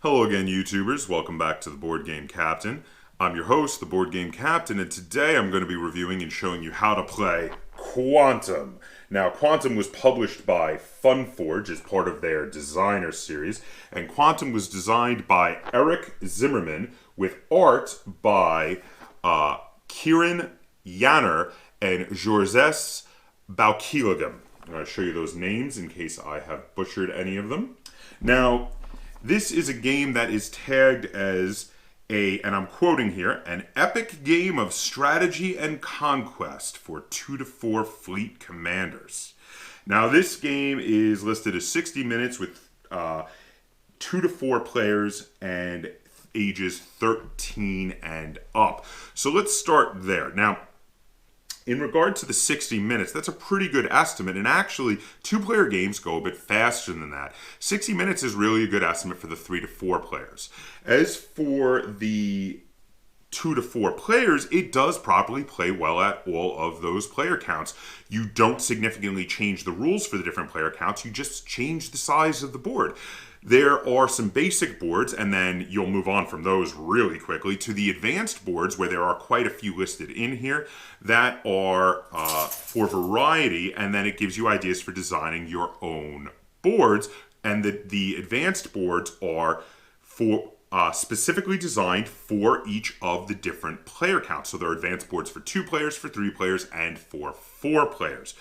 Hello again, YouTubers. Welcome back to the Board Game Captain. I'm your host, the Board Game Captain, and today I'm going to be reviewing and showing you how to play Quantum. Now, Quantum was published by Funforge as part of their designer series, and Quantum was designed by Eric Zimmerman with art by Kieran Yanner and Georges Baukiligam. I'm going to show you those names in case I have butchered any of them. Now, this is a game that is tagged as and I'm quoting here, an epic game of strategy and conquest for 2 to 4 fleet commanders. Now, this game is listed as 60 minutes with 2 to 4 players and ages 13 and up. So let's start there. Now, in regard to the 60 minutes, that's a pretty good estimate, and actually, 2-player games go a bit faster than that. 60 minutes is really a good estimate for the 3 to 4 players. As for the 2 to 4 players, it does properly play well at all of those player counts. You don't significantly change the rules for the different player counts, you just change the size of the board. There are some basic boards, and then you'll move on from those really quickly to the advanced boards, where there are quite a few listed in here that are for variety, and then it gives you ideas for designing your own boards. And the advanced boards are for specifically designed for each of the different player counts. So there are advanced boards for 2 players, for 3 players, and for 4 players.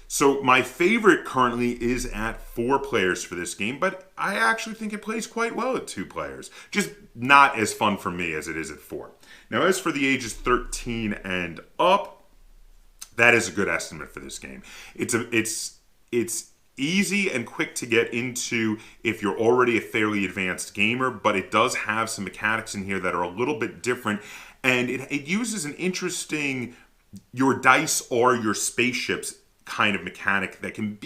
So my favorite currently is at 4 players for this game, but I actually think it plays quite well at 2 players. Just not as fun for me as it is at 4. Now, as for the ages 13 and up, that is a good estimate for this game. It's easy and quick to get into if you're already a fairly advanced gamer, but it does have some mechanics in here that are a little bit different, and it uses an interesting your dice or your spaceships kind of mechanic that can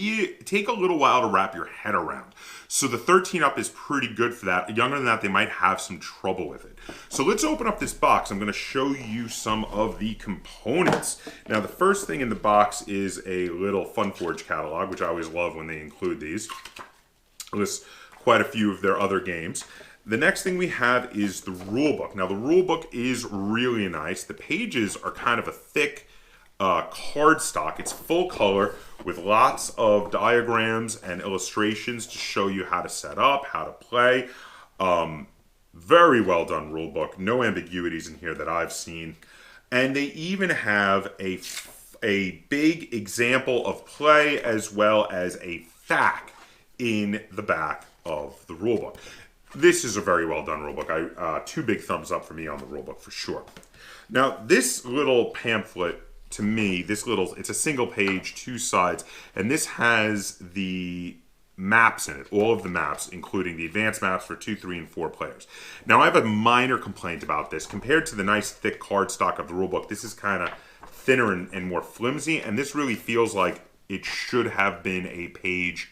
take a little while to wrap your head around. So the 13 up is pretty good for that. Younger than that, they might have some trouble with it. So let's open up this box. I'm going to show you some of the components. Now, the first thing in the box is a little Funforge catalog, which I always love when they include these. It lists quite a few of their other games. The next thing we have is the rule book. Now, the rule book is really nice. The pages are kind of a thick cardstock. It's full color with lots of diagrams and illustrations to show you how to set up, how to play. Very well done rule book. No ambiguities in here that I've seen. And they even have a big example of play as well as a fact in the back of the rule book. This is a very well done rule book. 2 big thumbs up for me on the rule book for sure. Now, this little pamphlet, to me, it's a single page, 2 sides, and this has the maps in it, all of the maps, including the advanced maps for 2, 3, and 4 players. Now, I have a minor complaint about this. Compared to the nice thick cardstock of the rulebook, this is kind of thinner and more flimsy, and this really feels like it should have been a page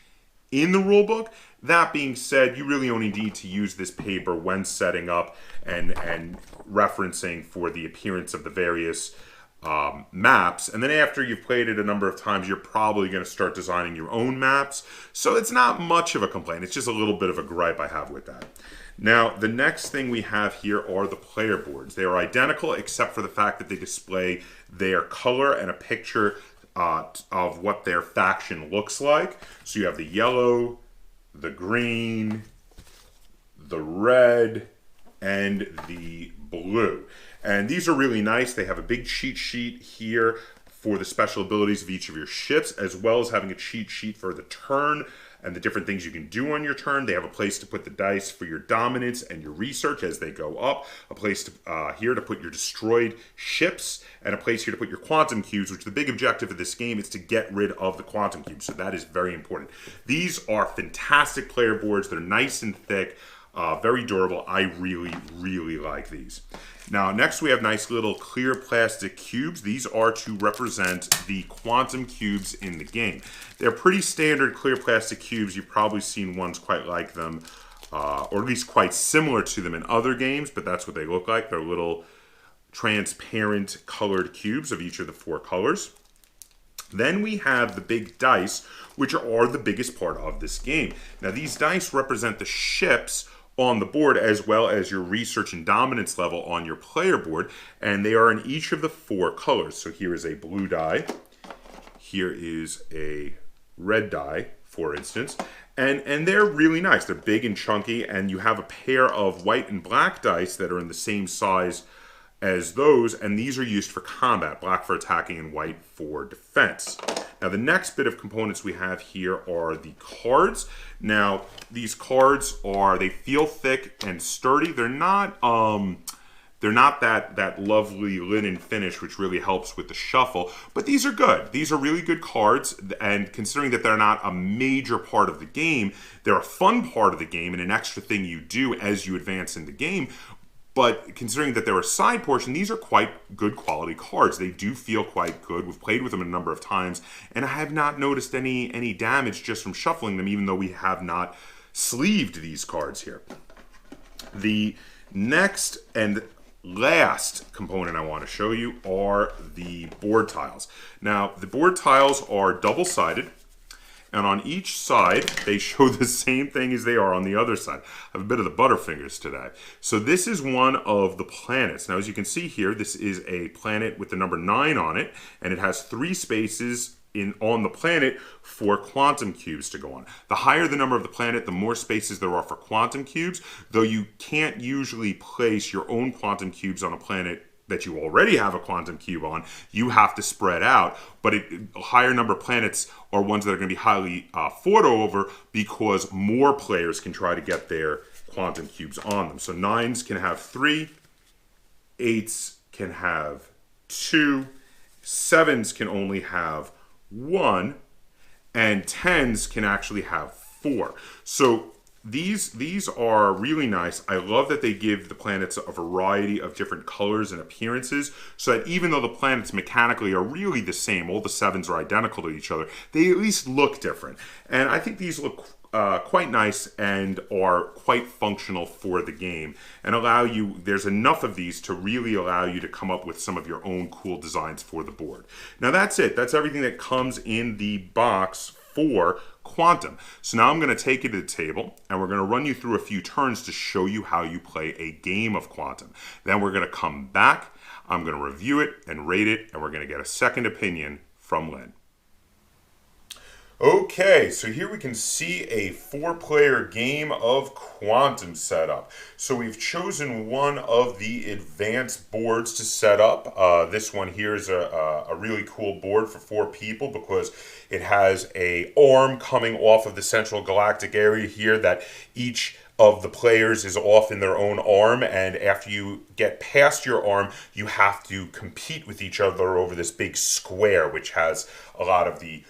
in the rulebook. That being said, you really only need to use this paper when setting up and referencing for the appearance of the various maps, and then after you've played it a number of times, you're probably going to start designing your own maps. So it's not much of a complaint. It's just a little bit of a gripe I have with that. Now, the next thing we have here are the player boards. They are identical except for the fact that they display their color and a picture of what their faction looks like. So you have the yellow, the green, the red, and the blue. And these are really nice. They have a big cheat sheet here for the special abilities of each of your ships, as well as having a cheat sheet for the turn and the different things you can do on your turn. They have a place to put the dice for your dominance and your research as they go up, a place here to put your destroyed ships, and a place here to put your quantum cubes, which the big objective of this game is to get rid of the quantum cubes. So that is very important. These are fantastic player boards. They're nice and thick. Very durable. I really, really like these. Now, next we have nice little clear plastic cubes. These are to represent the quantum cubes in the game. They're pretty standard clear plastic cubes. You've probably seen ones quite like them, or at least quite similar to them in other games, but that's what they look like. They're little transparent colored cubes of each of the 4 colors. Then we have the big dice, which are the biggest part of this game. Now, these dice represent the ships on the board, as well as your research and dominance level on your player board, and they are in each of the 4 colors. So here is a blue die, here is a red die, for instance, and they're really nice. They're big and chunky, and you have a pair of white and black dice that are in the same size as those, and these are used for combat, black for attacking and white for defense. Now the next bit of components we have here are the cards. Now these cards they feel thick and sturdy. They're not that lovely linen finish, which really helps with the shuffle, but these are good. These are really good cards, and considering that they're not a major part of the game, they're a fun part of the game and an extra thing you do as you advance in the game. But considering that they're a side portion, these are quite good quality cards. They do feel quite good. We've played with them a number of times, and I have not noticed any damage just from shuffling them, even though we have not sleeved these cards here. The next and last component I want to show you are the board tiles. Now, the board tiles are double-sided, and on each side, they show the same thing as they are on the other side. I have a bit of the Butterfingers today. So this is one of the planets. Now, as you can see here, this is a planet with the number 9 on it, and it has 3 spaces on the planet for quantum cubes to go on. The higher the number of the planet, the more spaces there are for quantum cubes, though you can't usually place your own quantum cubes on a planet that you already have a quantum cube on. You have to spread out, but a higher number of planets are ones that are going to be highly fought over because more players can try to get their quantum cubes on them. So 9s can have 3, 8s can have 2, 7s can only have 1, and 10s can actually have 4. So these are really nice. I love that they give the planets a variety of different colors and appearances, so that even though the planets mechanically are really the same, all the 7s are identical to each other, they at least look different. And I think these look quite nice and are quite functional for the game, and there's enough of these to really allow you to come up with some of your own cool designs for the board. Now that's it. That's everything that comes in the box for Quantum. So now I'm going to take you to the table, and we're going to run you through a few turns to show you how you play a game of Quantum. Then we're going to come back, I'm going to review it and rate it, and we're going to get a second opinion from Lynn. Okay, so here we can see a 4-player game of Quantum set up. So we've chosen one of the advanced boards to set up. This one here is a really cool board for 4 people because it has an arm coming off of the central galactic area here that each of the players is off in their own arm, and after you get past your arm, you have to compete with each other over this big square, which has a lot of the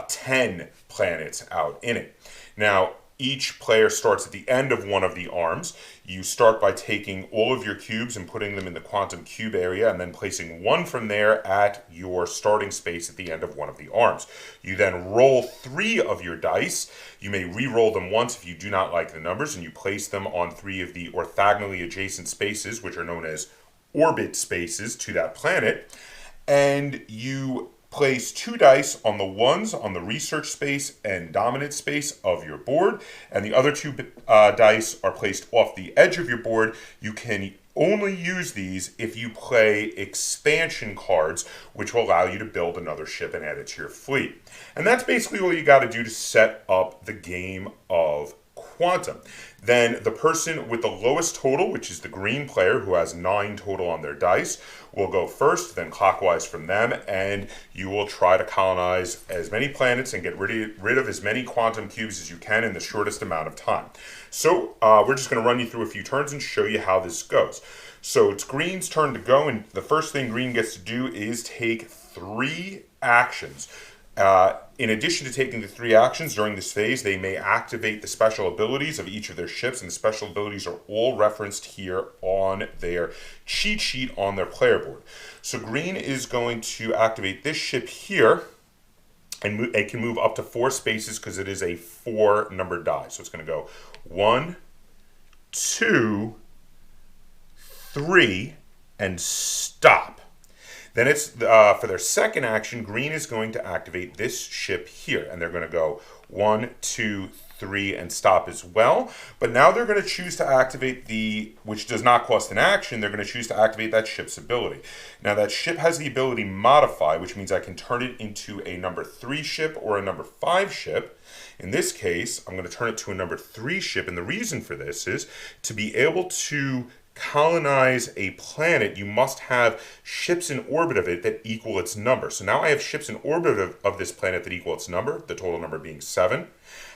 10 planets out in it. Now, each player starts at the end of one of the arms. You start by taking all of your cubes and putting them in the quantum cube area, and then placing one from there at your starting space at the end of one of the arms. You then roll 3 of your dice. You may re-roll them once if you do not like the numbers, and you place them on 3 of the orthogonally adjacent spaces, which are known as orbit spaces to that planet. And you place 2 dice on the ones on the research space and dominance space of your board, and the other 2 dice are placed off the edge of your board. You can only use these if you play expansion cards, which will allow you to build another ship and add it to your fleet. And that's basically all you got to do to set up the game of Quantum. Then the person with the lowest total, which is the green player who has 9 total on their dice, will go first, then clockwise from them, and you will try to colonize as many planets and get rid of as many quantum cubes as you can in the shortest amount of time. So we're just going to run you through a few turns and show you how this goes. So it's green's turn to go, and the first thing green gets to do is take 3 actions. In addition to taking the 3 actions during this phase, they may activate the special abilities of each of their ships, and the special abilities are all referenced here on their cheat sheet on their player board. So green is going to activate this ship here, and it can move up to 4 spaces because it is a 4 numbered die. So it's going to go 1, 2, 3, and stop. Then it's for their second action, green is going to activate this ship here, and they're going to go 1, 2, 3, and stop as well. But now they're going to choose to activate which does not cost an action, they're going to choose to activate that ship's ability. Now that ship has the ability modify, which means I can turn it into a number 3 ship or a number 5 ship. In this case, I'm going to turn it to a number 3 ship, and the reason for this is to be able to colonize a planet, you must have ships in orbit of it that equal its number. So now I have ships in orbit of this planet that equal its number, the total number being 7.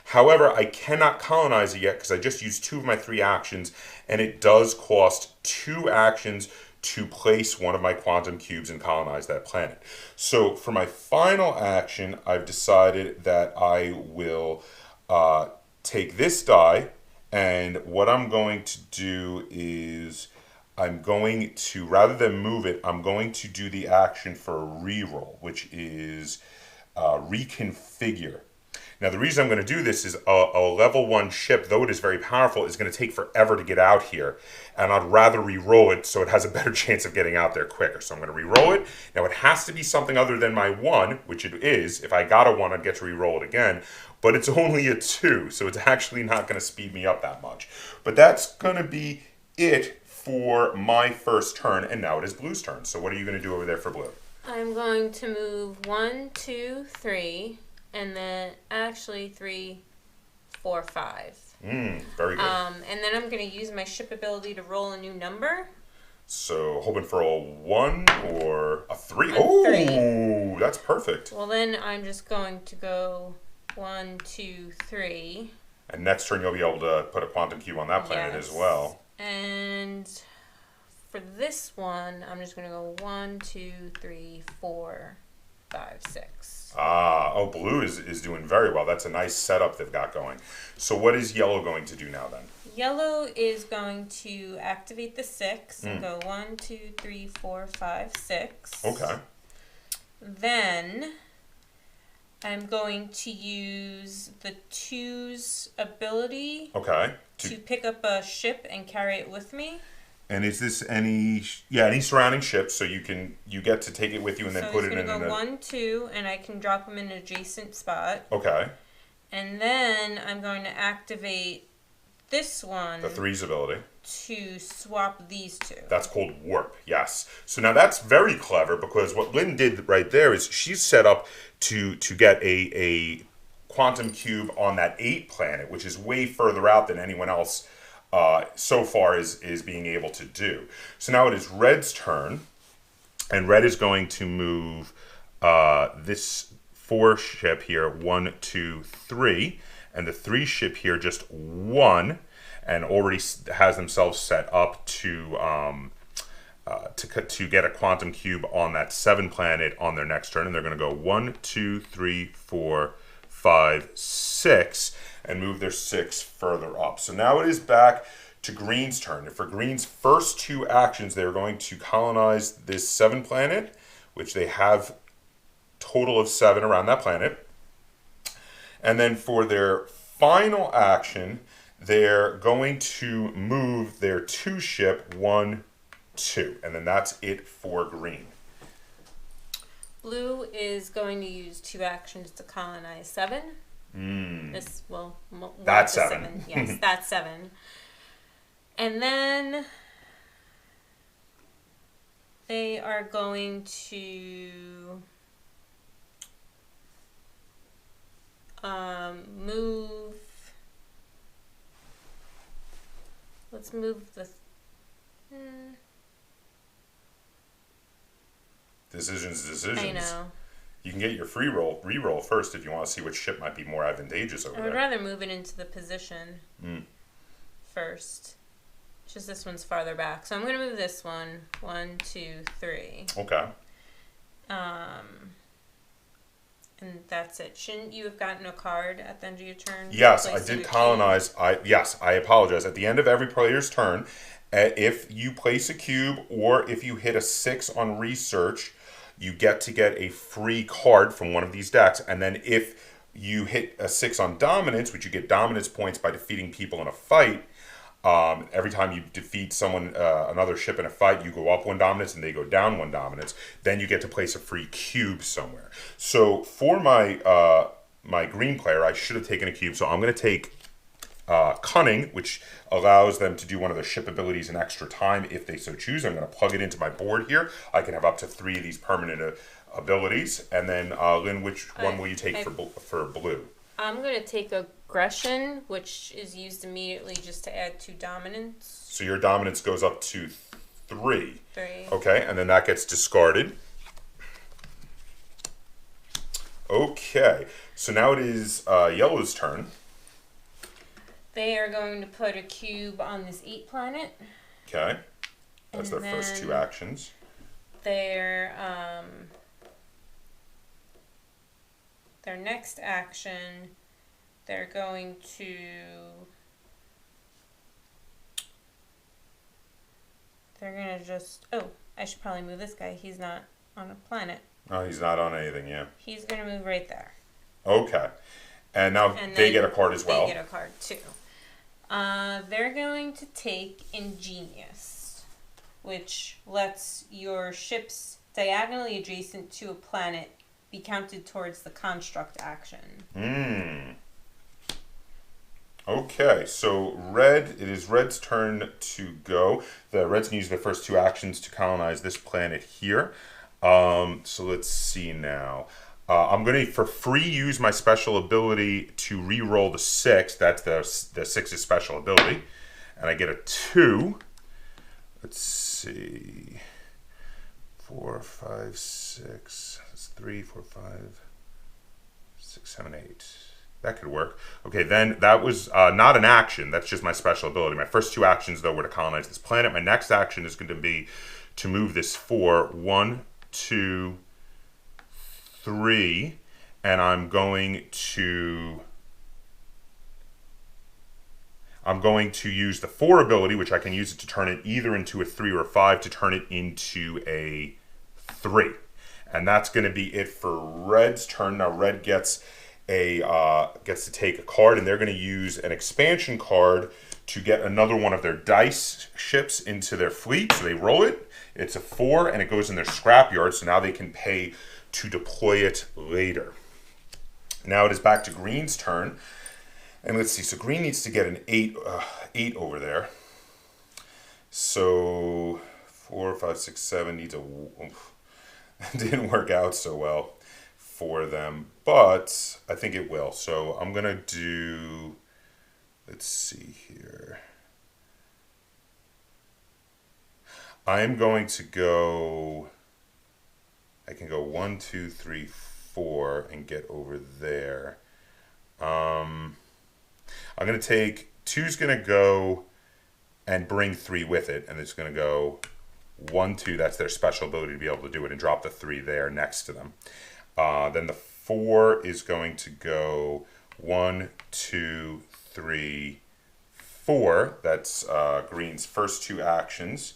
However, I cannot colonize it yet because I just used 2 of my 3 actions, and it does cost 2 actions to place one of my quantum cubes and colonize that planet. So for my final action, I've decided that I will take this die, and what I'm going to do is I'm going to, rather than move it, I'm going to do the action for a reroll, which is reconfigure. Now the reason I'm going to do this is a level 1 ship, though it is very powerful, is going to take forever to get out here. And I'd rather re-roll it so it has a better chance of getting out there quicker. So I'm going to re-roll it. Now it has to be something other than my 1, which it is. If I got a 1, I'd get to re-roll it again. But it's only a 2, so it's actually not going to speed me up that much. But that's going to be it for my first turn, and now it is Blue's turn. So what are you going to do over there for Blue? I'm going to move 1, 2, 3, and then actually 3, 4, 5. Very good. And then I'm going to use my ship ability to roll a new number. So hoping for a 1 or a 3. A Oh, 3. That's perfect. Well, then I'm just going to go 1, 2, 3. And next turn you'll be able to put a quantum cube on that planet as well. And for this one, I'm just going to go 1, 2, 3, 4, 5, 6. Blue is doing very well. That's a nice setup they've got going. So what is yellow going to do now then? Yellow is going to activate the 6 and go 1, 2, 3, 4, 5, 6. Okay. Then I'm going to use the 2's ability to pick up a ship and carry it with me. And is this any surrounding ships, so you get to take it with you and then put it in. So he's going to go 1, 2, and I can drop him in an adjacent spot. Okay. And then I'm going to activate this one. The 3's ability. To swap these 2. That's called warp, yes. So now that's very clever, because what Lynn did right there is she's set up to get a quantum cube on that 8 planet, which is way further out than anyone else so far is being able to do. So now it is Red's turn, and Red is going to move this 4 ship here, 1, 2, 3, and the 3 ship here just 1, and already has themselves set up to get a quantum cube on that 7 planet on their next turn, and they're going to go 1, 2, 3, 4, 5, 6, and move their 6 further up. So now it is back to Green's turn. And for Green's first 2 actions, they're going to colonize this 7 planet, which they have total of 7 around that planet. And then for their final action, they're going to move their 2 ship 1, 2. And then that's it for Green. Blue is going to use 2 actions to colonize 7. That's 7. Yes, that's 7. And then they are going to move. Let's move the. Decisions. I know. You can get your re-roll first if you want to see which ship might be more advantageous over there. I would rather move it into the position first. Just this one's farther back. So I'm going to move this one. 1, 2, 3. Okay. And that's it. Shouldn't you have gotten a card at the end of your turn? Yes, I did colonize. I apologize. At the end of every player's turn, if you place a cube or if you hit a 6 on research, you get a free card from one of these decks. And then if you hit a 6 on dominance, which you get dominance points by defeating people in a fight, every time you defeat someone, another ship in a fight, you go up 1 dominance and they go down 1 dominance. Then you get to place a free cube somewhere. So for my my green player, I should have taken a cube. So I'm going to take Cunning, which allows them to do one of their ship abilities in extra time if they so choose. I'm going to plug it into my board here. I can have up to 3 of these permanent abilities. And then, Lynn, which one will you take for blue? I'm going to take Aggression, which is used immediately just to add 2 dominance. So your dominance goes up to 3. 3. Okay, and then that gets discarded. Okay, so now it is Yellow's turn. They are going to put a cube on this 8 planet. Okay. That's their first 2 actions. Their next action, they're going to just, I should probably move this guy. He's not on a planet. Oh, he's not on anything, yeah. He's going to move right there. Okay. And now they get a card as well. They get a card too. They're going to take Ingenious, which lets your ships diagonally adjacent to a planet be counted towards the construct action. Okay, so it is Red's turn to go. The Reds can use their first 2 actions to colonize this planet here. So let's see now. I'm going to, for free, use my special ability to re-roll the 6. That's the 6's special ability. And I get a 2. Let's see. 4, 5, 6. That's 3, 4, 5, 6, 7, 8. That could work. Okay, then that was not an action. That's just my special ability. My first 2 actions, though, were to colonize this planet. My next action is going to be to move this 4. 1, 2, 3, and I'm going to use the 4 ability, which I can use it to turn it either into a 3 or a 5 to turn it into a 3. And that's going to be it for Red's turn. Now Red gets to take a card, and they're going to use an expansion card to get another one of their dice ships into their fleet. So they roll it. It's a 4, and it goes in their scrapyard, so now they can pay to deploy it later. Now it is back to Green's turn. And let's see, so Green needs to get an 8 over there. So 4, 5, 6, 7 needs a... didn't work out so well for them, but I think it will. So I'm going to do... Let's see here. I am going to go... I can go 1, 2, 3, 4 and get over there. I'm going to take 2's going to go and bring 3 with it, and it's going to go 1, 2. That's their special ability to be able to do it, and drop the 3 there next to them. Then the 4 is going to go 1, 2, 3, 4. That's Green's first 2 actions.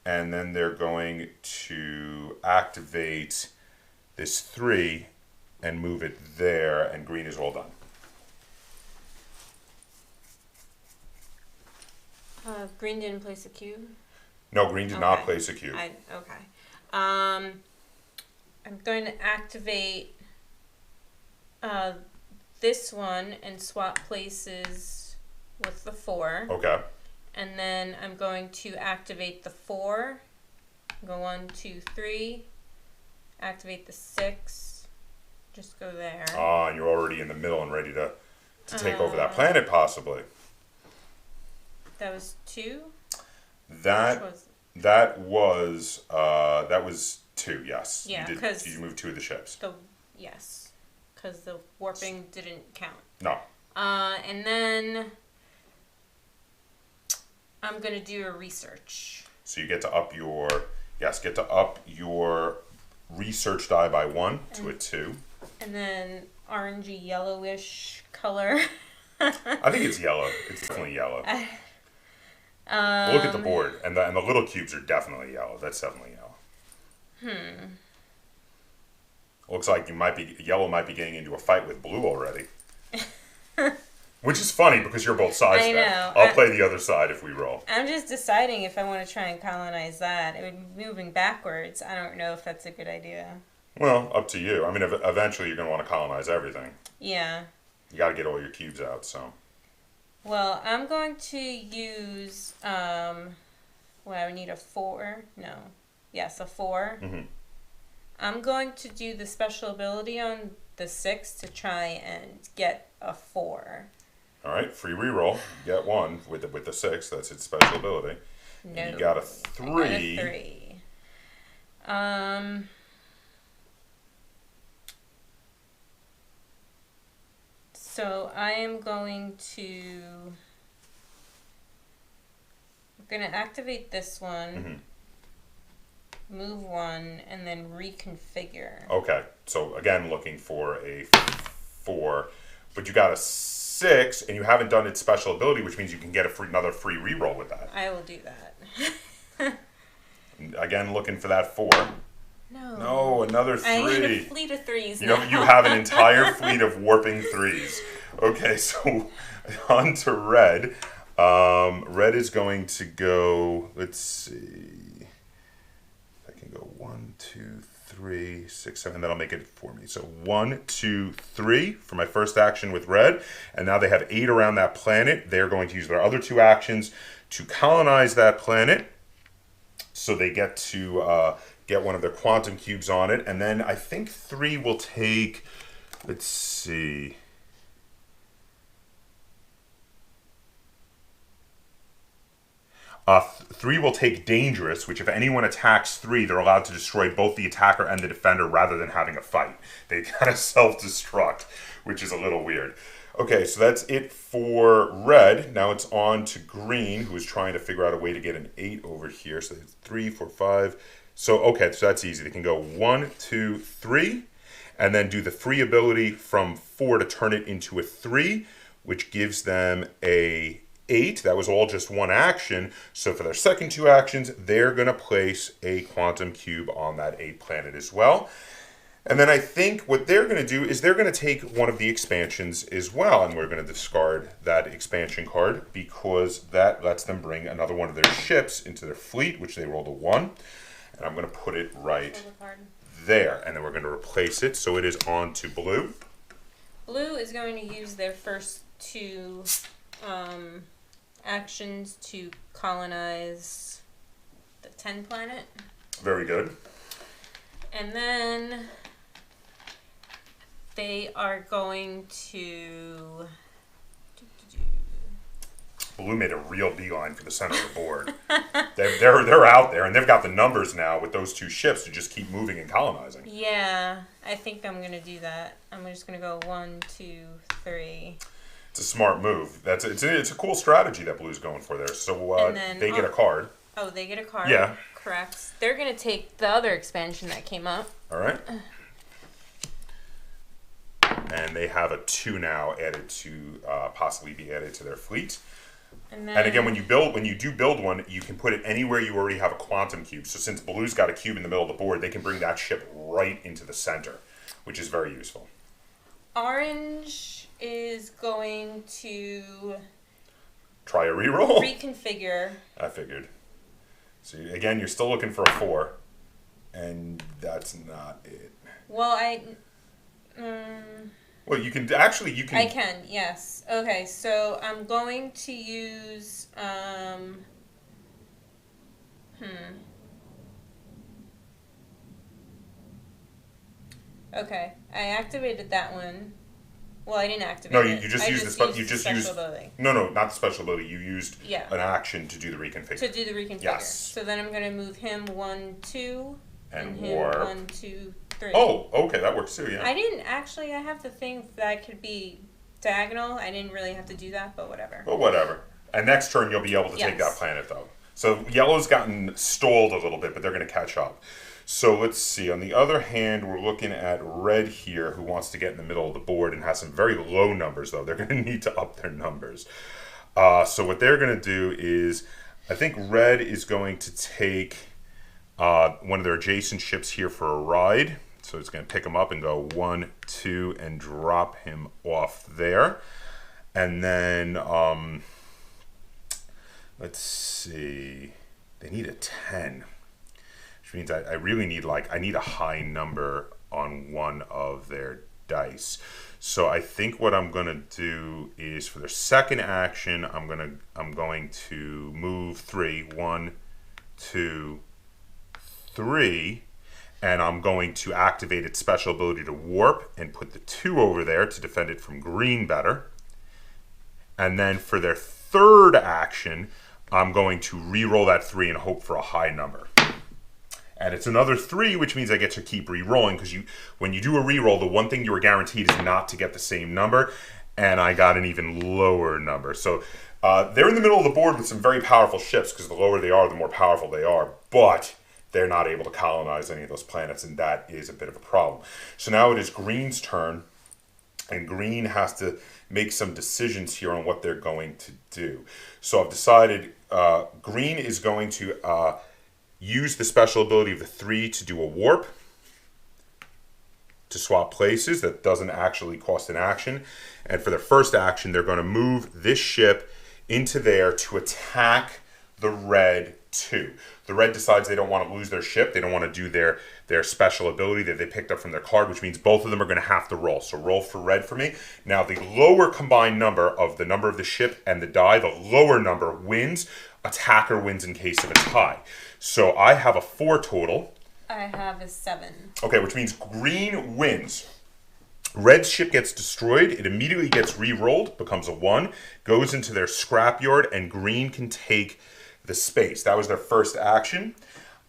And then they're going to activate this 3 and move it there, and Green is all done. Green didn't place a cube? No, Green did not place a cube. Okay. I'm going to activate this one and swap places with the 4. Okay. And then I'm going to activate the 4. Go 1, 2, 3. Activate the 6. Just go there. And you're already in the middle and ready to take over that planet, possibly. That was 2? That was 2, yes. Yeah, because you moved 2 of the ships. Yes, because the warping didn't count. No. And then I'm going to do a research. So you get to up your research die by 1 to a 2. And then orangey yellowish color. I think it's yellow. It's definitely yellow. Look at the board, and the little cubes are definitely yellow. That's definitely yellow. Looks like yellow might be getting into a fight with blue already. Which is funny because you're both sides. I know. I'll play the other side if we roll. I'm just deciding if I want to try and colonize that. It would be moving backwards. I don't know if that's a good idea. Well, up to you. I mean, eventually you're going to want to colonize everything. Yeah. You got to get all your cubes out, so. Well, I'm going to use, well, I need a 4. No. Yes, a 4. Mm-hmm. I'm going to do the special ability on the 6 to try and get a 4. All right, free reroll. You get 1 with the 6. That's its special ability. No. And you got a 3. I got a 3. So I am going to... I'm going to activate this one. Mm-hmm. Move 1, and then reconfigure. Okay, so again, looking for a 4, but you got a 6, and you haven't done its special ability, which means you can get another free reroll with that. I will do that. Again, looking for that 4. No. No, another 3. I need a fleet of 3s You now. know, you have an entire fleet of warping 3s. Okay, so on to red. Red is going to go, let's see. I can go 1, 2, 3, 6, 7, and that'll make it for me. So 1, 2, 3 for my first action with red. And now they have 8 around that planet. They're going to use their other 2 actions to colonize that planet. So they get to get one of their quantum cubes on it. And then I think 3 will take, let's see. 3 will take dangerous, which if anyone attacks 3, they're allowed to destroy both the attacker and the defender rather than having a fight. They kind of self-destruct, which is a little weird. Okay, so that's it for red. Now it's on to green, who is trying to figure out a way to get an 8 over here. So it's 3, 4, 5. So, okay, so that's easy. They can go 1, 2, 3, and then do the free ability from 4 to turn it into a 3, which gives them a 8. That was all just one action. So for their second 2 actions, they're going to place a quantum cube on that 8 planet as well. And then I think what they're going to do is they're going to take one of the expansions as well. And we're going to discard that expansion card because that lets them bring another one of their ships into their fleet, which they rolled a 1. And I'm going to put it right there. And then we're going to replace it. So it is on to blue. Blue is going to use their first 2... actions to colonize the 10 planet. Very good. And then they are going to... Blue made a real beeline for the center of the board. They're out there, and they've got the numbers now with those 2 ships to just keep moving and colonizing. Yeah, I think I'm going to do that. I'm just going to go 1, 2, 3. It's a smart move. It's a cool strategy that Blue's going for there. So they get a card. Oh, they get a card. Yeah. Correct. They're going to take the other expansion that came up. All right. And they have a 2 now added to possibly be added to their fleet. And again, when you do build one, you can put it anywhere you already have a quantum cube. So since Blue's got a cube in the middle of the board, they can bring that ship right into the center, which is very useful. Orange is going to try a reroll. Reconfigure. I figured. So again, you're still looking for a 4, and that's not it. Well, Well, you can. I can, yes. Okay, so I'm going to use Okay, I activated that one. Well, I didn't activate it. No, you just used the special ability. No, not the special ability. You used an action to do the reconfigure. To do the reconfigure. Yes. So then I'm going to move him 1, 2, and him warp. 1, 2, 3. Oh, okay, that works too. Yeah. I didn't actually. I have the thing that could be diagonal. I didn't really have to do that, but whatever. But whatever. And next turn you'll be able to take that planet though. So yellow's gotten stalled a little bit, but they're going to catch up. So let's see. On the other hand, we're looking at red here, who wants to get in the middle of the board and has some very low numbers, though. They're going to need to up their numbers. So what they're going to do is, I think red is going to take one of their adjacent ships here for a ride. So it's going to pick him up and go 1, 2, and drop him off there. And then, let's see. They need a 10. Which means I really need I need a high number on one of their dice. So I think what I'm going to do is for their second action, I'm going to move 3, 1, 2, 3, and I'm going to activate its special ability to warp and put the 2 over there to defend it from green better. And then for their third action, I'm going to re-roll that 3 and hope for a high number. And it's another 3, which means I get to keep re-rolling, because when you do a re-roll, the one thing you are guaranteed is not to get the same number, and I got an even lower number. So they're in the middle of the board with some very powerful ships, because the lower they are, the more powerful they are, but they're not able to colonize any of those planets, and that is a bit of a problem. So now it is green's turn, and green has to make some decisions here on what they're going to do. So I've decided green is going to use the special ability of the 3 to do a warp, to swap places. That doesn't actually cost an action. And for their first action, they're going to move this ship into there to attack the red 2. The red decides they don't want to lose their ship. They don't want to do their special ability that they picked up from their card, which means both of them are going to have to roll. So roll for red for me. Now, the lower combined number of the number of the ship and the die, the lower number wins. Attacker wins in case of a tie. So I have a 4 total. I have a 7. Okay, which means green wins. Red's ship gets destroyed. It immediately gets re-rolled, becomes a 1, goes into their scrapyard, and green can take the space. That was their first action.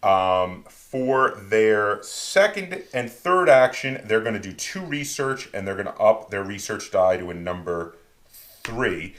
For their second and third action, they're going to do 2 research, and they're going to up their research die to a number 3,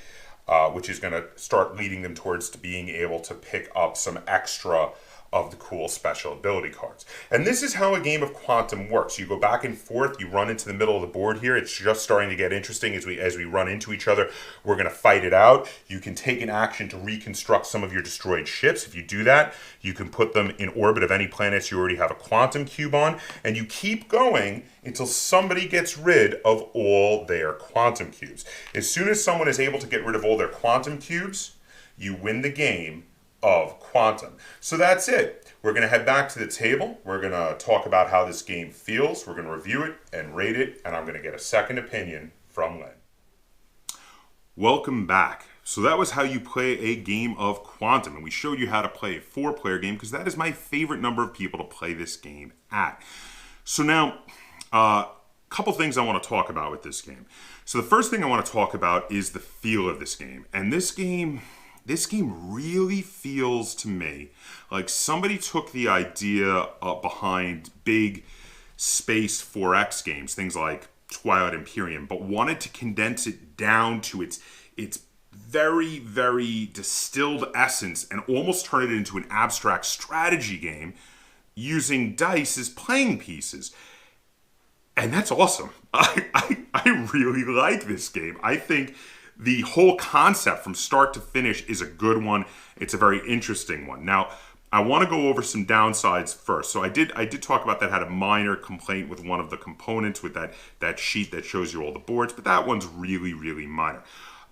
which is going to start leading them towards to being able to pick up some extra of the cool special ability cards. And this is how a game of Quantum works. You go back and forth, you run into the middle of the board here. It's just starting to get interesting as we run into each other. We're going to fight it out. You can take an action to reconstruct some of your destroyed ships. If you do that, you can put them in orbit of any planets you already have a Quantum cube on, and you keep going until somebody gets rid of all their Quantum cubes. As soon as someone is able to get rid of all their Quantum cubes, you win the game of Quantum. So that's it. We're going to head back to the table. We're going to talk about how this game feels. We're going to review it and rate it, and I'm going to get a second opinion from Len. Welcome back. So that was how you play a game of Quantum, and we showed you how to play a 4-player game, because that is my favorite number of people to play this game at. So now, a couple things I want to talk about with this game. So the first thing I want to talk about is the feel of this game. And this game really feels to me like somebody took the idea behind big space 4X games, things like Twilight Imperium, but wanted to condense it down to its very, very distilled essence and almost turn it into an abstract strategy game using dice as playing pieces. And that's awesome. I really like this game. I think the whole concept from start to finish is a good one. It's a very interesting one. Now, I want to go over some downsides first. So I did talk about that, had a minor complaint with one of the components with that sheet that shows you all the boards, but that one's really, really minor.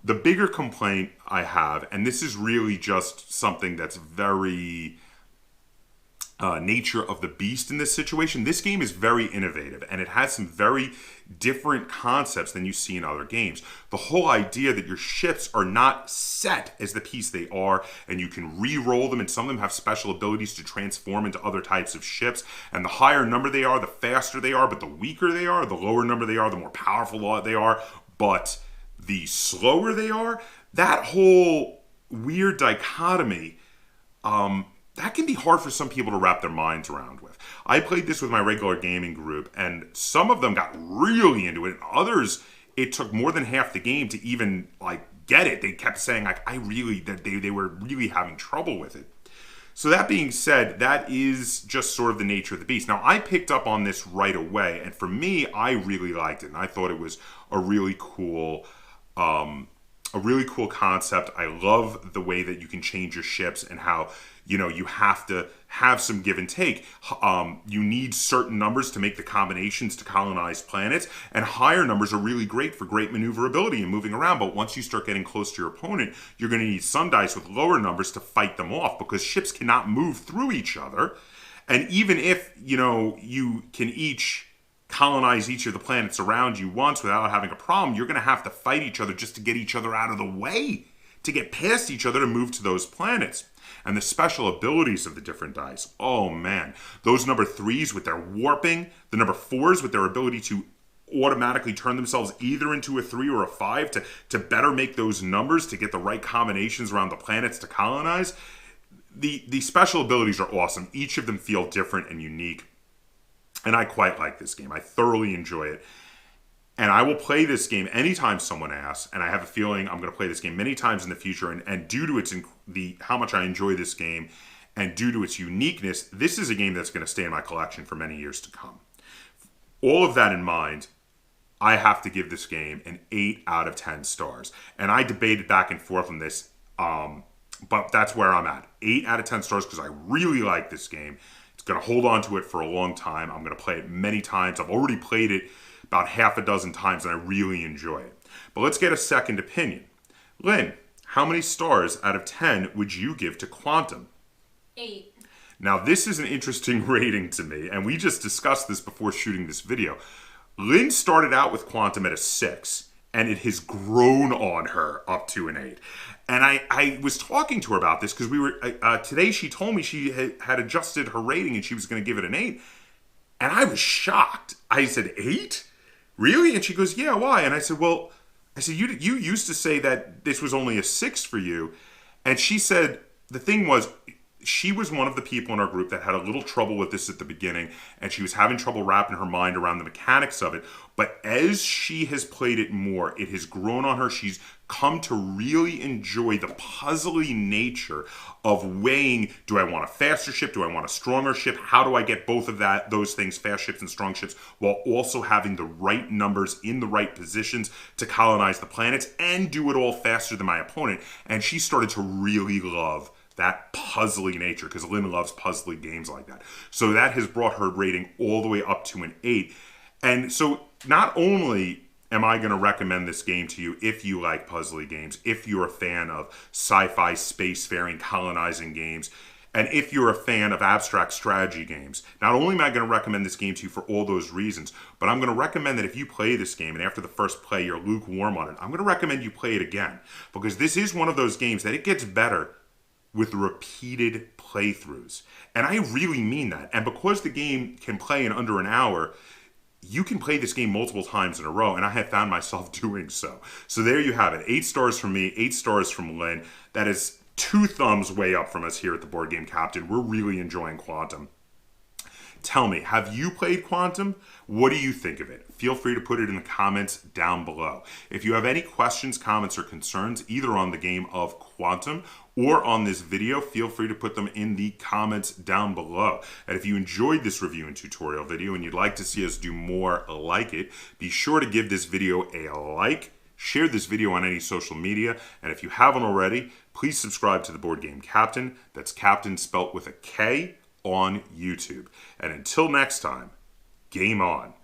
The bigger complaint I have, and this is really just something that's very nature of the beast in this situation, this game is very innovative, and it has some very different concepts than you see in other games. The whole idea that your ships are not set as the piece they are, and you can re-roll them, and some of them have special abilities to transform into other types of ships, and the higher number they are, the faster they are, but the weaker they are, the lower number they are, the more powerful they are, but the slower they are, that whole weird dichotomy, that can be hard for some people to wrap their minds around with. I played this with my regular gaming group, and some of them got really into it, and others, it took more than half the game to even get it. They kept saying they were really having trouble with it. So that being said, that is just sort of the nature of the beast. Now, I picked up on this right away, and for me, I really liked it, and I thought it was a really cool concept. I love the way that you can change your ships and how, you have to have some give and take. You need certain numbers to make the combinations to colonize planets, and higher numbers are really great for great maneuverability and moving around. But once you start getting close to your opponent, you're going to need some dice with lower numbers to fight them off, because ships cannot move through each other. And even if, you can each colonize each of the planets around you once without having a problem, you're going to have to fight each other just to get each other out of the way, to get past each other to move to those planets. And the special abilities of the different dice, oh man, those number 3s with their warping, the number 4s with their ability to automatically turn themselves either into a 3 or a 5 to better make those numbers, to get the right combinations around the planets to colonize. The special abilities are awesome. Each of them feel different and unique. And I quite like this game. I thoroughly enjoy it. And I will play this game anytime someone asks, and I have a feeling I'm going to play this game many times in the future. And due to its how much I enjoy this game, and due to its uniqueness, this is a game that's going to stay in my collection for many years to come. All of that in mind, I have to give this game an 8 out of 10 stars. And I debated back and forth on this, but that's where I'm at. 8 out of 10 stars because I really like this game. It's going to hold on to it for a long time. I'm going to play it many times. I've already played it about half a dozen times, and I really enjoy it. But let's get a second opinion. Lynn, how many stars out of 10 would you give to Quantum? 8. Now, this is an interesting rating to me, and we just discussed this before shooting this video. Lynn started out with Quantum at a 6, and it has grown on her up to an 8. And I was talking to her about this because we were today. She told me she had adjusted her rating and she was going to give it an 8, and I was shocked. I said, 8? Really? And she goes, yeah, why? And I said, well, you used to say that this was only a 6 for you. And she said, the thing was, she was one of the people in our group that had a little trouble with this at the beginning, and she was having trouble wrapping her mind around the mechanics of it. But as she has played it more, it has grown on her. She's come to really enjoy the puzzly nature of weighing, do I want a faster ship? Do I want a stronger ship? How do I get both of those things, fast ships and strong ships, while also having the right numbers in the right positions to colonize the planets and do it all faster than my opponent? And she started to really love that puzzly nature, because Lynn loves puzzly games like that. So that has brought her rating all the way up to an 8. And so not only am I going to recommend this game to you if you like puzzly games, if you're a fan of sci-fi, spacefaring, colonizing games, and if you're a fan of abstract strategy games, not only am I going to recommend this game to you for all those reasons, but I'm going to recommend that if you play this game and after the first play you're lukewarm on it, I'm going to recommend you play it again, because this is one of those games that it gets better with repeated playthroughs. And I really mean that. And because the game can play in under an hour, you can play this game multiple times in a row, and I have found myself doing so. So there you have it. 8 stars from me, 8 stars from Lynn. That is 2 thumbs way up from us here at the Board Game Captain. We're really enjoying Quantum. Tell me, have you played Quantum? What do you think of it? Feel free to put it in the comments down below. If you have any questions, comments, or concerns, either on the game of Quantum or on this video, feel free to put them in the comments down below. And if you enjoyed this review and tutorial video and you'd like to see us do more like it, be sure to give this video a like, share this video on any social media, and if you haven't already, please subscribe to the Board Game Captain. That's Captain spelt with a K on YouTube. And until next time, game on.